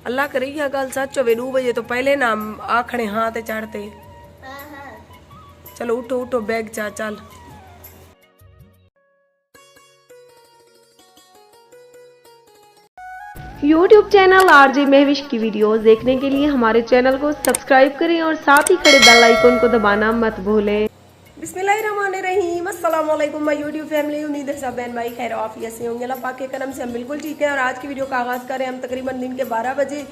अल्लाह करे यह गल सच होवे 2 बजे तो पहले ना आखने हाँ ते चढ़ते। चलो उठो उठो बैग चा चल। YouTube चैनल आरजे महविश की वीडियोस देखने के लिए हमारे चैनल को सब्सक्राइब करें और साथ ही खड़े बेल आइकन को दबाना मत भूलें। बिस्मिल्लाहिर्रहमानिर्रहीम, अस्सलाम वालेकुम माय यूट्यूब फैमिली। उम्मीद है सब बहन भाई खैर आफियत से होंगे। अल्लाह पाक के करम से हम बिल्कुल ठीक हैं। और आज की वीडियो का आगाज़ करें हम तकरीबन दिन के 12 बजे,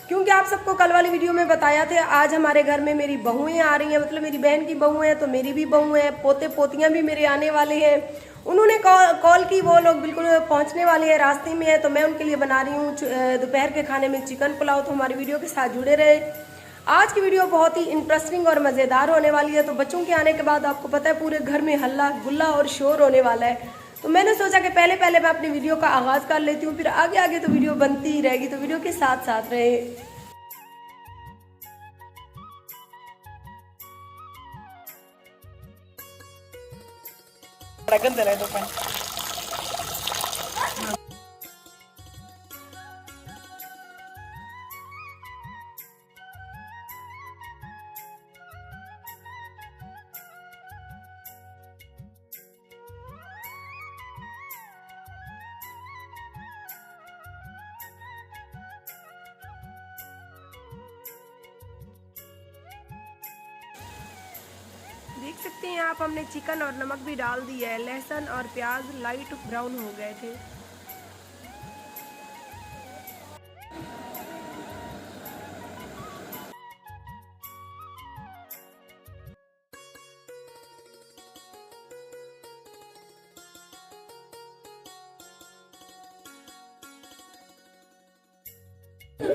क्योंकि आप सबको कल वाली वीडियो में बताया थे आज हमारे घर में मेरी बहुएं आ रही हैं, मतलब मेरी बहन की बहुएं हैं तो मेरी भी बहुएं हैं, पोते पोतियाँ भी मेरे आने वाले हैं। उन्होंने कॉल की, वो लोग बिल्कुल पहुंचने वाले हैं, रास्ते में है, तो मैं उनके लिए बना रही हूँ दोपहर के खाने में चिकन पुलाव। तो हमारी वीडियो के साथ जुड़े रहे। आज की वीडियो बहुत ही इंटरेस्टिंग और मज़ेदार होने वाली है। तो बच्चों के आने के बाद आपको पता है पूरे घर में हल्ला गुल्ला और शोर होने वाला है, तो मैंने सोचा कि पहले मैं अपनी वीडियो का आगाज़ कर लेती हूँ, फिर आगे आगे तो वीडियो बनती ही रहेगी। तो वीडियो के साथ साथ रहे। देख सकते हैं आप, हमने चिकन और नमक भी डाल दिया है। लहसुन और प्याज लाइट ब्राउन हो गए थे।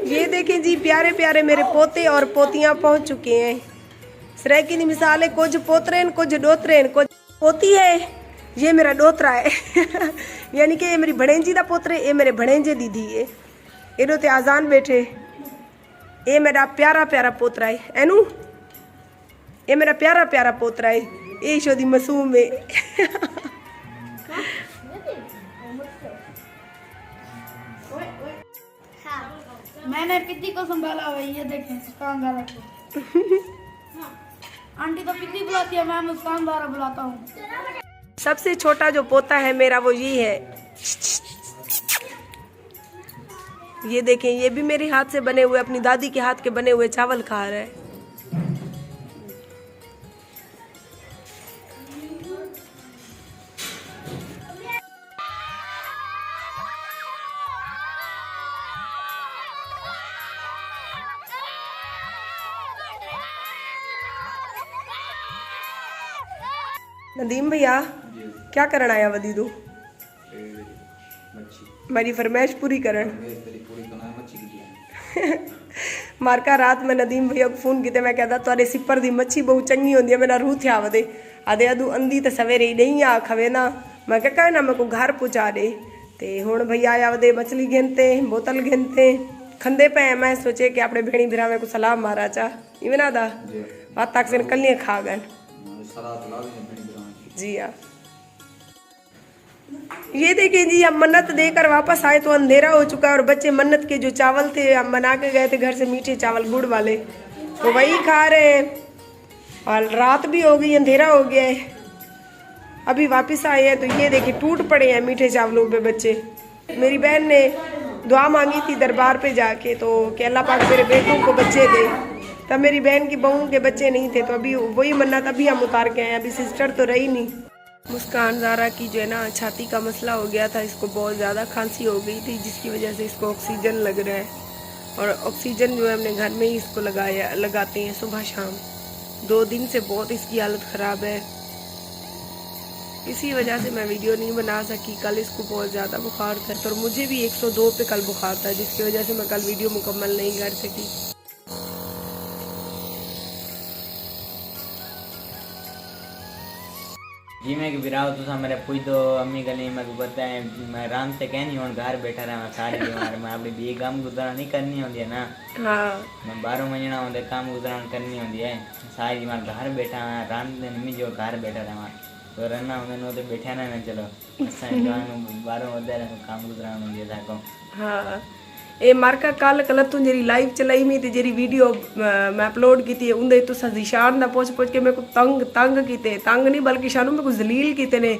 ये देखें जी, प्यारे प्यारे मेरे पोते और पोतियां पहुंच चुके हैं। सरेकी की मिसाल है, कुछ पोतरेन कुछ डोतरेन, कुछ पोती है, ये मेरा डोतरा है यानी कि ये मेरी भणेजी दा पोतरे, ये मेरे भणेजे दीदी है। एडो ते आजान बैठे, ये मेरा प्यारा प्यारा पोतरा है। एनू ये मेरा प्यारा प्यारा पोतरा है, ये शोदी मासूम है मैंने पिद्दी को संभाला हुआ है, ये देखें मुस्कान दारा को। आंटी तो पिद्दी बुलाती है, मैं मुस्कान दारा बुलाता हूँ। सबसे छोटा जो पोता है मेरा वो ये है। ये देखें, ये भी मेरे हाथ से बने हुए, अपनी दादी के हाथ के बने हुए चावल खा रहा है। नदीम भैया क्या करन आया वदी तू? मेरी फरमाइश पूरी करन मारका रात में नदीम भैया को फोन किते, मैं कहता तुहाडे सिपर दी मच्छी बहुत चंगी होंदी है, मेरा रूह थिया वदे। आदे अदू अंधी ते सवेरे ही नहीं आ खवे ना, मैं क्या कहना मैं को घर पहुंचा दे। ते हुण भैया आया वदे, मछली गिनते बोतल गिनते खंदे पे। मैं सोचे कि अपने भेणी भिरावे को सलाम मारा चा इवना दा बात तक से कलियां खा गन जी। हाँ, ये देखिए जी, हम मन्नत देकर वापस आए तो अंधेरा हो चुका है, और बच्चे मन्नत के जो चावल थे हम बना के गए थे घर से, मीठे चावल गुड़ वाले, तो वही खा रहे हैं। और रात भी हो गई, अंधेरा हो गया है, अभी वापस आए हैं। तो ये देखिए टूट पड़े हैं मीठे चावलों पे बच्चे। मेरी बहन ने दुआ मांगी थी दरबार पे जाके, तो कि अल्लाह पाक मेरे बेटों को बच्चे दे। तब मेरी बहन की बहू के बच्चे नहीं थे, तो अभी वही मन्नत अभी हम उतार के आए। अभी सिस्टर तो रही नहीं। मुस्कान ज़ारा की जो है ना छाती का मसला हो गया था, इसको बहुत ज़्यादा खांसी हो गई थी, जिसकी वजह से इसको ऑक्सीजन लग रहा है। और ऑक्सीजन जो है हमने घर में ही इसको लगाते हैं सुबह शाम। 2 दिन से बहुत इसकी हालत ख़राब है, इसी वजह से मैं वीडियो नहीं बना सकी। कल इसको बहुत ज़्यादा बुखार था, और मुझे भी 102 पे कल बुखार था, जिसकी वजह से मैं कल वीडियो मुकम्मल नहीं कर सकी। जी मैं बिराव तुसा मेरे पुई तो अम्मी गली में पता है, मैं राम से कहनी हूँ घर बैठा रहा मैं सारी बीमार, मैं अपनी भी काम गुजरान नहीं करनी होती है ना। हाँ, मैं 12 महीना होते काम गुजरान करनी होती है, सारी बीमार घर बैठा है राम दिन में जो घर बैठा रहा। तो रहना मैंने तो बैठा ना चलो असां जवान 12 वधारे काम गुजराणो जे थाको। हाँ ए मार्का कल कल तू जेरी लाइव चलाई मी ते जेरी वीडियो मैं अपलोड की थी उंदे तो ज़ीशान दा पहुंच के मेरे को तंग कीते तंग नहीं बल्कि शानू मेरे को जलील कीते ने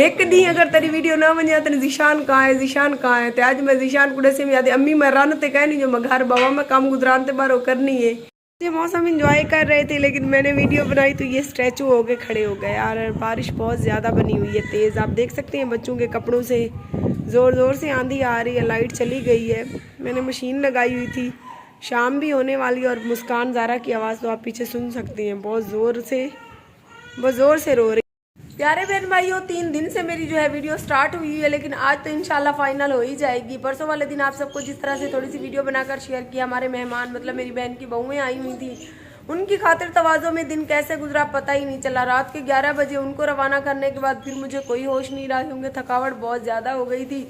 एक दी अगर तेरी वीडियो ना वने तने ज़ीशान कहाँ है ते आज मैं ज़ीशान को दसे में याद अम्मी मैं रन ते कहनी जो मैं घर बाबा में काम गुजरान ते बारो करनी है। ये मौसम इंजॉय कर रहे थे लेकिन मैंने वीडियो बनाई तो ये स्टैचू हो के खड़े हो गए यार। बारिश बहुत ज़्यादा बनी हुई है तेज़, आप देख सकते हैं बच्चों के कपड़ों से ज़ोर से आंधी आ रही है। लाइट चली गई है, मैंने मशीन लगाई हुई थी, शाम भी होने वाली है और मुस्कान ज़ारा की आवाज़ तो आप पीछे सुन सकते हैं, बहुत ज़ोर से रो रही। प्यारे बहन भाइयों 3 दिन से मेरी जो है वीडियो स्टार्ट हुई है लेकिन आज तो इंशाल्लाह फाइनल हो ही जाएगी। परसों वाले दिन आप सबको जिस तरह से थोड़ी सी वीडियो बनाकर शेयर किया, हमारे मेहमान मतलब मेरी बहन की बहुएं आई हुई थी, उनकी खातिर तवाज़ो में दिन कैसे गुजरा पता ही नहीं चला। रात के 11 बजे उनको रवाना करने के बाद फिर मुझे कोई होश नहीं रहा क्योंकि थकावट बहुत ज़्यादा हो गई थी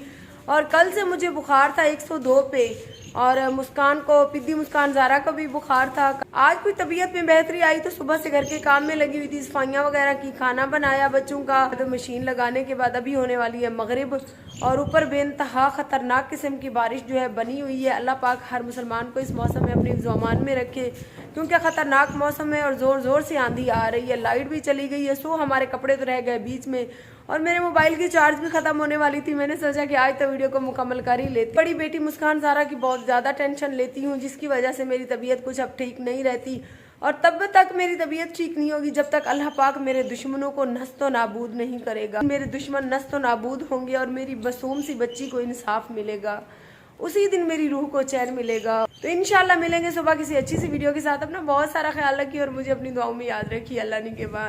और कल से मुझे बुखार था 102 पे और मुस्कान को पिद्दी मुस्कान ज़ारा को भी बुखार था। आज कोई तबीयत में बेहतरी आई तो सुबह से घर के काम में लगी हुई थी, सफाइयाँ वगैरह की, खाना बनाया बच्चों का। तो मशीन लगाने के बाद अभी होने वाली है मगरिब और ऊपर बेइंतहा ख़तरनाक किस्म की बारिश जो है बनी हुई है। अल्लाह पाक हर मुसलमान को इस मौसम में अपने ज़मान में रखे क्योंकि ख़तरनाक मौसम है और ज़ोर से आंधी आ रही है। लाइट भी चली गई है, सो हमारे कपड़े तो रह गए बीच में और मेरे मोबाइल की चार्ज भी ख़त्म होने वाली थी। मैंने सोचा कि आज तो वीडियो को मुकम्मल कर ही लेती। बड़ी बेटी मुस्कान ज़ारा की बहुत ज़्यादा टेंशन लेती हूँ जिसकी वजह से मेरी तबीयत कुछ अब ठीक नहीं रहती और तब तक मेरी तबीयत ठीक नहीं होगी जब तक अल्लाह पाक मेरे दुश्मनों को नस्तो नाबूद नहीं करेगा। मेरे दुश्मन नस्तो नाबूद होंगे और मेरी मासूम सी बच्ची को इंसाफ मिलेगा, उसी दिन मेरी रूह को चैन मिलेगा। तो इंशाल्लाह मिलेंगे सुबह किसी अच्छी सी वीडियो के साथ। अपना बहुत सारा ख्याल रखिए और मुझे अपनी दुआओं में याद रखिए। अल्लाह ने के बाद।